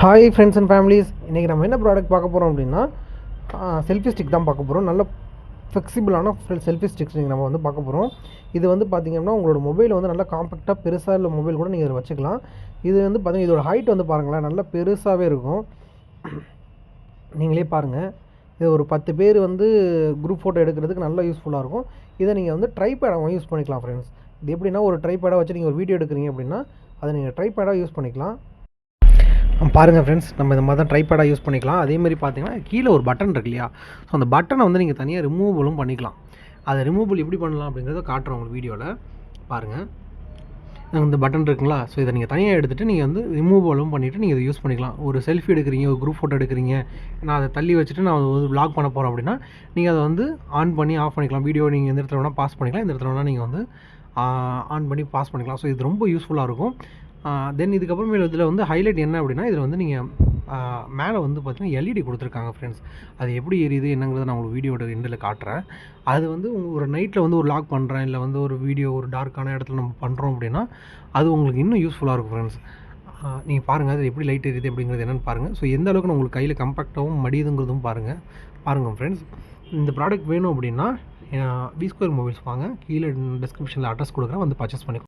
Hi friends and families, இன்றைக்கி நம்ம என்ன ப்ராடக்ட் பார்க்க போகிறோம் அப்படின்னா செல்ஃபி ஸ்டிக் தான் பார்க்க போகிறோம். நல்ல ஃப்ளெக்சிபிளான செல்ஃபி ஸ்டிக்ஸ் நீங்கள் நம்ம வந்து பார்க்க போகிறோம். இது வந்து பார்த்திங்கன்னா உங்களோட மொபைல் வந்து நல்லா காம்பேக்டாக பெருசாக இல்லை மொபைல் கூட நீங்கள் இதில் வச்சுக்கலாம். இது வந்து பார்த்திங்கன்னா இதோட ஹைட் வந்து பாருங்களேன், நல்லா பெருசாகவே இருக்கும். நீங்களே பாருங்கள், இது ஒரு 10 பேர் வந்து குரூப் ஃபோட்டோ எடுக்கிறதுக்கு நல்லா யூஸ்ஃபுல்லாக இருக்கும். இதை நீங்கள் வந்து ட்ரைபேடாக யூஸ் பண்ணிக்கலாம் ஃப்ரெண்ட்ஸ். இது எப்படின்னா ஒரு ட்ரைபேடாக வச்சு நீங்கள் ஒரு வீடியோ எடுக்கிறீங்க அப்படின்னா அதை நீங்கள் ட்ரைபேடாக யூஸ் பண்ணிக்கலாம். பாருங்கள் ஃப்ரெண்ட்ஸ், நம்ம இந்த மாதிரி தான் ட்ரைபேடாக யூஸ் பண்ணிக்கலாம். அதேமாதிரி பார்த்தீங்கன்னா கீழே ஒரு பட்டன் இருக்கு இல்லையா, ஸோ அந்த பட்டனை வந்து நீங்கள் தனியாக ரிமூவலும் பண்ணிக்கலாம். அதை ரிமூவல் எப்படி பண்ணலாம் அப்படிங்கிறத காட்டுறோம் உங்களுக்கு வீடியோவில். பாருங்கள், இந்த பட்டன் இருக்குங்களா, ஸோ இதை நீங்கள் தனியாக எடுத்துகிட்டு நீங்கள் வந்து ரிமூவலும் பண்ணிவிட்டு நீங்கள் இதை யூஸ் பண்ணிக்கலாம். ஒரு செல்ஃபி எடுக்கிறீங்க, ஒரு குரூப் ஃபோட்டோ எடுக்கிறீங்க, நான் அதை தள்ளி வச்சுட்டு நான் வந்து வ்ளாக் பண்ண போகிறேன் அப்படின்னா நீங்கள் அதை வந்து ஆன் பண்ணி ஆஃப் பண்ணிக்கலாம். வீடியோ நீங்கள் எந்த இடத்துல வேணால் பாஸ் பண்ணிக்கலாம், இந்த இடத்துல வேணால் நீங்கள் வந்து ஆன் பண்ணி பாஸ் பண்ணிக்கலாம். ஸோ இது ரொம்ப யூஸ்ஃபுல்லாக இருக்கும். தென் இதுக்கப்புறமே இதில் வந்து ஹைலைட் என்ன அப்படின்னா, இதில் வந்து நீங்கள் மேலே வந்து பார்த்தீங்கன்னா எல்இடி கொடுத்துருக்காங்க ஃப்ரெண்ட்ஸ். அது எப்படி எரியுது என்னங்கிறத நான் உங்களுக்கு வீடியோட எண்டில் காட்டுறேன். அது வந்து ஒரு நைட்டில் வந்து ஒரு லாக் பண்ணுறேன், இல்லை வந்து ஒரு வீடியோ ஒரு டார்க்கான இடத்துல நம்ம பண்ணுறோம் அப்படின்னா அது உங்களுக்கு இன்னும் யூஸ்ஃபுல்லாக இருக்கும் ஃப்ரெண்ட்ஸ். நீங்கள் பாருங்கள், அது எப்படி லைட் எரியுது அப்படிங்கிறது என்னென்னு பாருங்கள். ஸோ எந்த அளவுக்கு உங்களுக்கு கையில் கம்பேக்டாகவும் மடியுதுங்கிறதும் பாருங்கள் ஃப்ரெண்ட்ஸ். இந்த ப்ராடக்ட் வேணும் அப்படின்னா V Square மொபைல்ஸ் வாங்க, கீழே டிஸ்கிரிப்ஷனில் அட்ரஸ் கொடுக்குறேன், வந்து பர்ச்சேஸ் பண்ணி